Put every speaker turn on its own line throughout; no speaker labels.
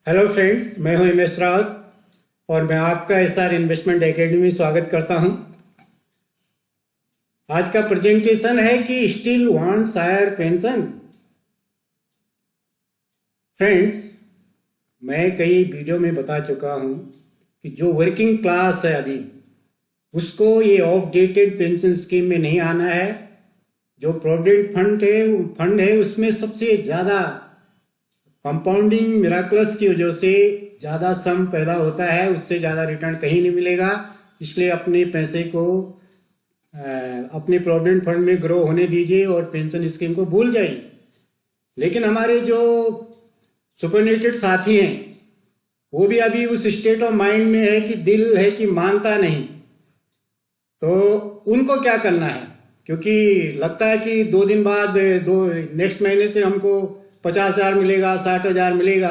Hello friends, मैं हूं हिमेश रावत और मैं आपका एसआर इन्वेस्टमेंट एकेडमी में स्वागत करता हूं। आज का प्रेजेंटेशन है कि still wants higher pension. Friends, मैं कई वीडियो में बता चुका हूं कि जो वर्किंग क्लास है अभी उसको ये ऑफ डेटेड पेंशन स्कीम में नहीं आना है। जो प्रोविडेंट फंड है उसमें सबसे ज़्यादा कंपाउंडिंग मिराकल्स की वजह से ज़्यादा सम पैदा होता है, उससे ज़्यादा रिटर्न कहीं नहीं मिलेगा। इसलिए अपने पैसे को अपने प्रोविडेंट फंड में ग्रो होने दीजिए और पेंशन स्कीम को भूल जाइए। लेकिन हमारे जो सुपरनेटेड साथी हैं वो भी अभी उस स्टेट ऑफ माइंड में है कि दिल है कि मानता नहीं। तो उनको क्या करना है, क्योंकि लगता है कि 2 दिन बाद नेक्स्ट महीने से हमको 50,000 मिलेगा, 60,000 मिलेगा।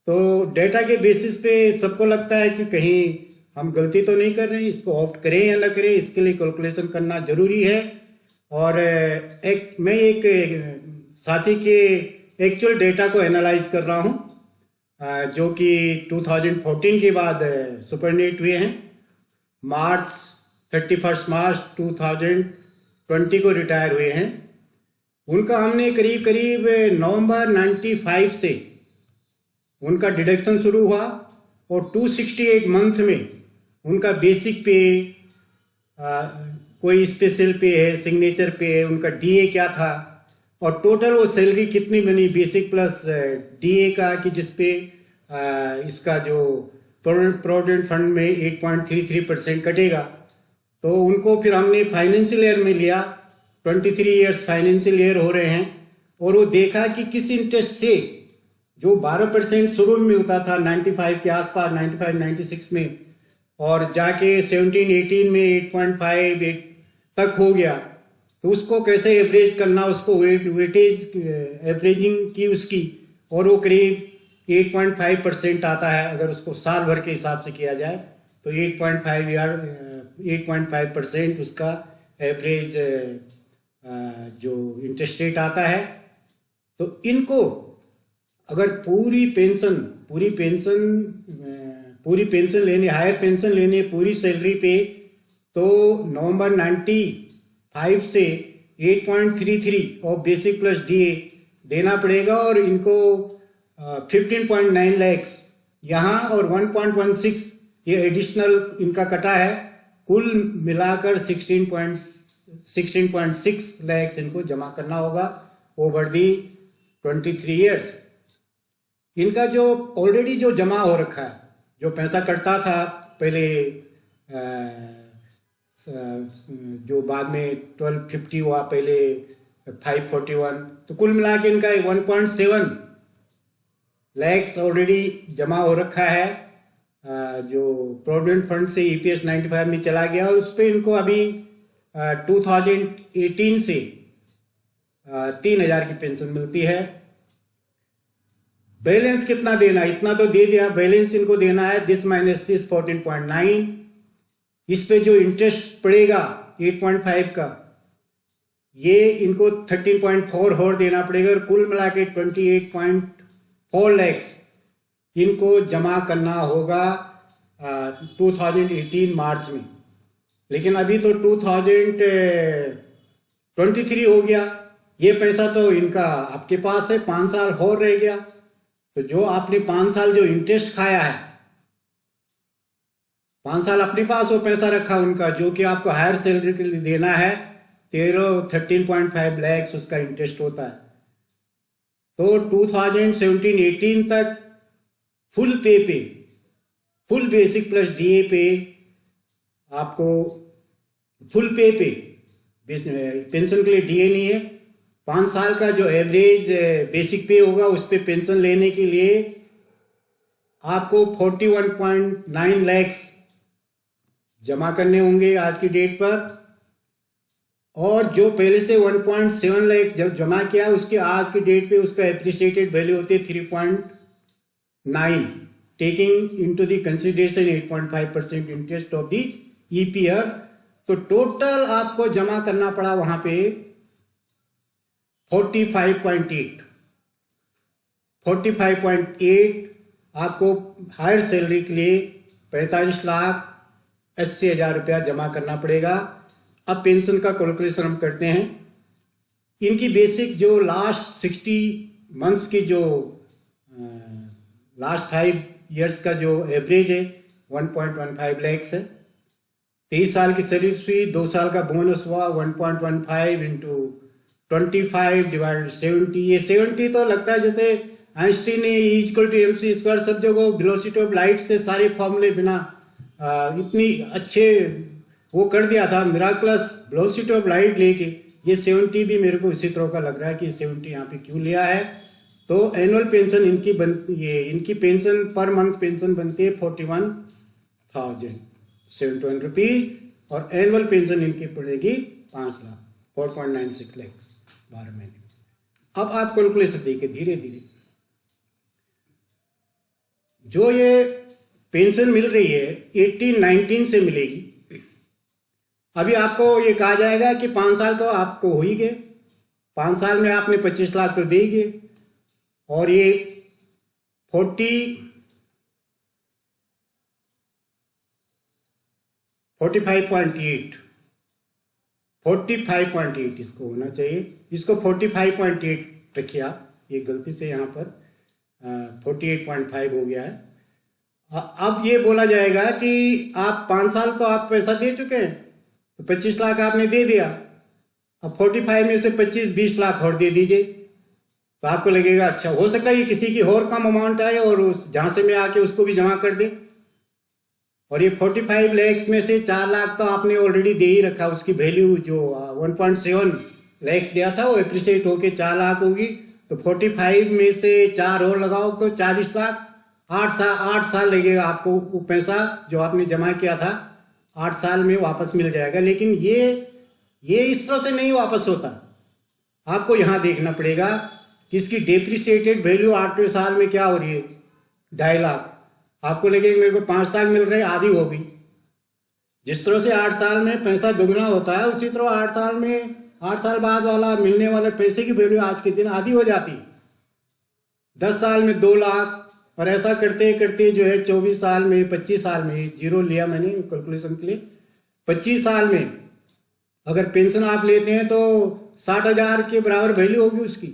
तो डेटा के बेसिस पे सबको लगता है कि कहीं हम गलती तो नहीं कर रहे हैं, इसको ऑप्ट करें या ना करें, इसके लिए कैलकुलेशन करना जरूरी है। और मैं एक साथी के एक्चुअल डेटा को एनालाइज कर रहा हूँ, जो कि 2014 के बाद सुपरनेट हुए हैं। 31 मार्च 2020 को रिटायर हुए हैं। उनका हमने करीब करीब नवंबर 95 से उनका डिडक्शन शुरू हुआ और 268 मंथ में उनका बेसिक पे, कोई स्पेशल पे है, सिग्नेचर पे है, उनका डीए क्या था और टोटल वो सैलरी कितनी बनी बेसिक प्लस डीए का, कि जिसपे इसका जो प्रोविडेंट फंड में 8.33% कटेगा। तो उनको फिर हमने फाइनेंशियल ईयर में लिया, 23 ईयर्स फाइनेंशियल ईयर हो रहे हैं, और वो देखा कि किस इंटरेस्ट से जो 12% शुरू में मिलता था 95 के आसपास, 95-96 में, और जाके 17-18 में 8.58 तक हो गया। तो उसको कैसे एवरेज करना, उसको वेटेज एवरेजिंग की उसकी, और वो करीब 8.5% आता है। अगर उसको साल भर के हिसाब से किया जाए तो 8.5% उसका एवरेज जो इंटरेस्ट रेट आता है। तो इनको अगर पूरी पेंशन लेने, हायर पेंशन लेने पूरी सैलरी पे, तो नवंबर 95 से 8.33 और बेसिक प्लस डीए देना पड़ेगा। और इनको 15.9 लाख यहाँ और 1.16 ये एडिशनल इनका कटा है। कुल मिलाकर 16.6 लाख इनको जमा करना होगा ओवर दी 23 ईयर्स। इनका जो ऑलरेडी जो जमा हो रखा है, जो पैसा कटता था पहले, जो बाद में 1250 हुआ, पहले 541, तो कुल मिला के इनका 1.7 लाख ऑलरेडी जमा हो रखा है, जो प्रोविडेंट फंड से ईपीएस 95 में चला गया। और उस पर इनको अभी 2018 से 3,000 की पेंशन मिलती है। बैलेंस कितना देना, इतना तो दे दिया, बैलेंस इनको देना है दिस माइनस दिस 14.9। इस पे जो इंटरेस्ट पड़ेगा 8.5 का, ये इनको 13.4 और देना पड़ेगा, और कुल मिला के 28.4 लाख इनको जमा करना होगा 2018 मार्च में। लेकिन अभी तो 2023 हो गया, ये पैसा तो इनका आपके पास है, 5 साल और रह गया। तो जो आपने 5 साल जो इंटरेस्ट खाया है, 5 साल अपने पास वो पैसा रखा उनका, जो कि आपको हायर सैलरी के लिए देना है, 13.5 लाख उसका इंटरेस्ट होता है। तो 2017-18 तक फुल बेसिक प्लस डीए पे आपको फुल पे पेंशन के लिए डीए नहीं है। 5 साल का जो एवरेज बेसिक पे होगा उस पे पेंशन लेने के लिए आपको 41.9 लाख जमा करने होंगे आज की डेट पर। और जो पहले से 1.7 लाख जब जमा किया, उसके आज की डेट पे उसका एप्रिसिएटेड वैल्यू होती है 3.9, taking into the consideration 8.5% interest of the EPF. तो टोटल आपको जमा करना पड़ा वहां पे 45.8 आपको हायर सैलरी के लिए 45,80,000 रुपया जमा करना पड़ेगा। अब पेंशन का कैलकुलेशन हम करते हैं। इनकी बेसिक जो लास्ट 60 मंथ्स की जो लास्ट 5 ईयर्स का जो एवरेज है 1.15 लैक्स है। 23 साल की सर्विस हुई, 2 साल का बोनस हुआ, 1.15 इंटू 25 डिवाइडेड 70। ये 70 तो लगता है जैसे आइंस्टीन ने E=mc² सब जगह वेलोसिटी ऑफ लाइट से सारे फॉर्मूले बिना इतनी अच्छे वो कर दिया था, मिराकलस वेलोसिटी ऑफ लाइट लेके। ये 70 भी मेरे को इसी तरह का लग रहा है कि 70 यहाँ पे क्यों लिया है। तो एनुअल पेंशन इनकी पेंशन पर मंथ पेंशन बनती है 41,071 रुपीज और एनुअल पेंशन इनकी पड़ेगी 5 लाख 4.96 लैक्स 12 महीने। अब आप कैलकुलेशन देखिए धीरे धीरे जो ये पेंशन मिल रही है 18-19 से मिलेगी। अभी आपको ये कहा जाएगा कि 5 साल का आपको हो ही गए, 5 साल में आपने 25 लाख तो दे ही गए और ये 45.8 इसको होना चाहिए, इसको 45.8 रखिए आप, ये गलती से यहाँ पर 48.5 हो गया है। अब ये बोला जाएगा कि आप 5 साल तो आप पैसा दे चुके हैं तो 25 लाख आपने दे दिया, अब 45 में से 25-20 लाख और दे दीजिए। तो आपको लगेगा अच्छा हो सकता है ये किसी की और कम अमाउंट आए और जहां से मैं आके उसको भी जमा कर दे। और ये 45 लैक्स में से 4 लाख तो आपने ऑलरेडी दे ही रखा, उसकी वैल्यू जो 1.7 लैक्स दिया था वो एप्रिशिएट होके 4 लाख होगी। तो 45 में से 4 और लगाओ तो 40 लाख। 8 साल लगेगा आपको वो पैसा जो आपने जमा किया था 8 साल में वापस मिल जाएगा। लेकिन ये इस तरह से नहीं वापस होता, आपको यहाँ देखना पड़ेगा कि इसकी डेप्रिसिएटेड वैल्यू 8वें साल में क्या हो रही है 2.5 लाख। आपको लगेगा मेरे को 5 लाख मिल रहे, आधी हो गई। जिस तरह से 8 साल में पैसा दुगना होता है उसी तरह 8 साल बाद वाला मिलने वाले पैसे की वैल्यू आज के दिन आधी हो जाती। 10 साल में 2 लाख और ऐसा करते करते जो है 24 साल में 25 साल में, जीरो लिया मैंने कैलकुलेशन के लिए, 25 साल में अगर पेंशन आप लेते हैं तो 60,000 के बराबर वैल्यू होगी उसकी।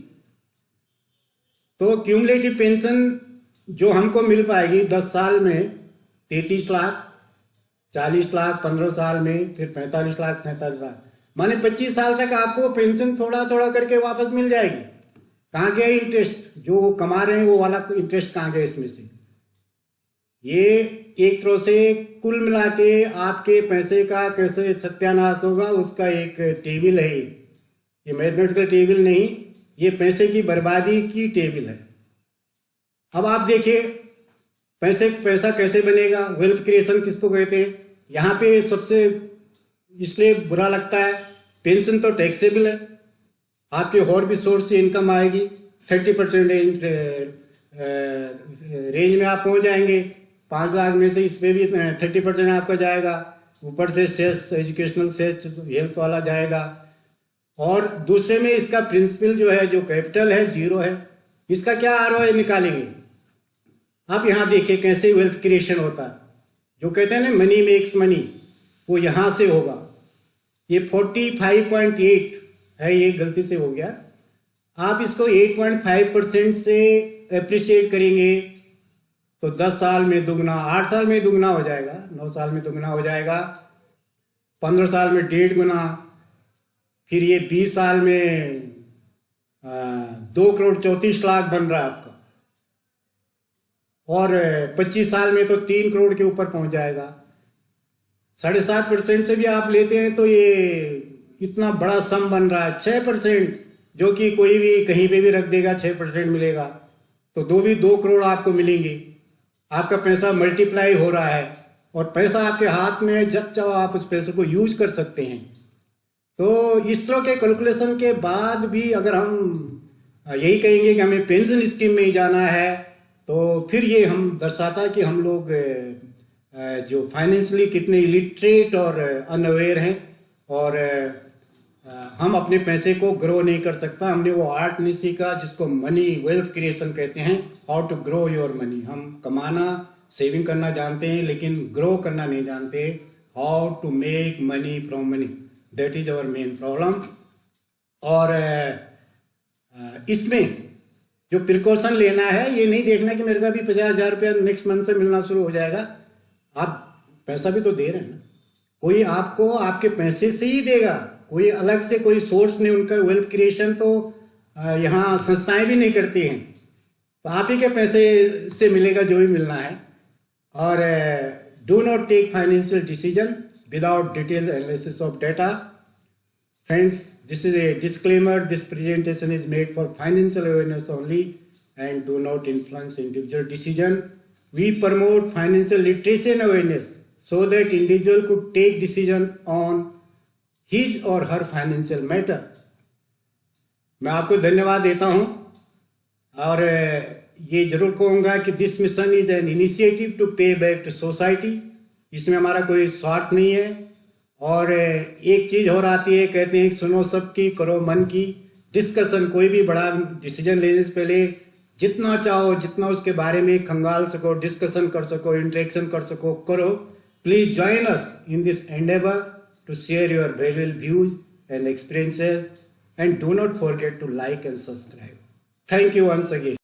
तो क्यूमुलेटिव पेंशन जो हमको मिल पाएगी 10 साल में 33 लाख, 40 लाख 15 साल में, फिर 45 लाख 47 लाख, माने 25 साल तक आपको पेंशन थोड़ा थोड़ा करके वापस मिल जाएगी। कहाँ गया इंटरेस्ट जो कमा रहे हैं वो वाला इंटरेस्ट कहाँ गया इसमें से? ये एक तरह से कुल मिला के आपके पैसे का कैसे सत्यानाश होगा उसका एक टेबल है। ये मैथमेटिकल टेबल नहीं, ये पैसे की बर्बादी की टेबल है। अब आप देखिए पैसा कैसे बनेगा, वेल्थ क्रिएशन किसको कहते हैं। यहाँ पे सबसे इसलिए बुरा लगता है, पेंशन तो टैक्सेबल है, आपके और भी सोर्स से इनकम आएगी, 30% रेंज में आप पहुंच जाएंगे। 5 लाख में से इसमें भी 30% आपका जाएगा, ऊपर से सेस एजुकेशनल सेस हेल्थ वाला जाएगा। और दूसरे में इसका प्रिंसिपल जो है, जो कैपिटल है, 0 है। इसका क्या ROI निकालेंगे आप? यहाँ देखिए कैसे वेल्थ क्रिएशन होता है। जो कहते हैं ना मनी मेक्स मनी, वो यहाँ से होगा। ये 45.8 है, ये गलती से हो गया। आप इसको 8.5% से एप्रिशिएट करेंगे तो 10 साल में दुगना, 8 साल में दुगना हो जाएगा, 9 साल में दुगना हो जाएगा, 15 साल में 1.5 गुना, फिर ये 20 साल में 2,34,00,000 बन रहा है आपका, और 25 साल में तो 3 करोड़ के ऊपर पहुंच जाएगा। 7.5% से भी आप लेते हैं तो ये इतना बड़ा सम बन रहा है। 6% जो कि कोई भी कहीं पे भी रख देगा 6% मिलेगा, तो 2 करोड़ आपको मिलेंगे। आपका पैसा मल्टीप्लाई हो रहा है और पैसा आपके हाथ में, जब चाहो आप उस पैसे को यूज कर सकते हैं। तो इस तरह के कैलकुलेशन के बाद भी अगर हम यही कहेंगे कि हमें पेंशन स्कीम में ही जाना है, तो फिर ये हम दर्शाता है कि हम लोग जो फाइनेंशियली कितने इलिटरेट और अनअवेयर हैं और हम अपने पैसे को ग्रो नहीं कर सकता। हमने वो आर्ट नहीं सीखा जिसको मनी वेल्थ क्रिएशन कहते हैं, how to grow your money. हम कमाना सेविंग करना जानते हैं लेकिन ग्रो करना नहीं जानते, how to make money from money, that is our main problem. और इसमें जो प्रिकॉशन लेना है, ये नहीं देखना कि मेरे को अभी 50,000 रुपया नेक्स्ट मंथ से मिलना शुरू हो जाएगा। आप पैसा भी तो दे रहे हैं ना, कोई आपको आपके पैसे से ही देगा, कोई अलग से कोई सोर्स नहीं। उनका वेल्थ क्रिएशन तो यहाँ संस्थाएं भी नहीं करती हैं, तो आप ही के पैसे से मिलेगा जो भी मिलना है। और do not take financial decision without detail analysis of data. Friends, this is a disclaimer. This presentation is made for financial awareness only and do not influence individual decision. We promote financial literacy and awareness so that individual could take decision on his or her financial matter. मैं आपको धन्यवाद देता हूँ और ये जरूर कहूँगा कि this mission is an initiative to pay back to society. इसमें हमारा कोई स्वार्थ नहीं है। और एक चीज और आती है, कहते हैं सुनो सबकी करो मन की। डिस्कशन, कोई भी बड़ा डिसीजन लेने से पहले जितना चाहो, जितना उसके बारे में खंगाल सको, डिस्कशन कर सको, इंटरेक्शन कर सको, करो। Please join us in this endeavour to share your valuable views and experiences and do not forget to like and subscribe. Thank you once again.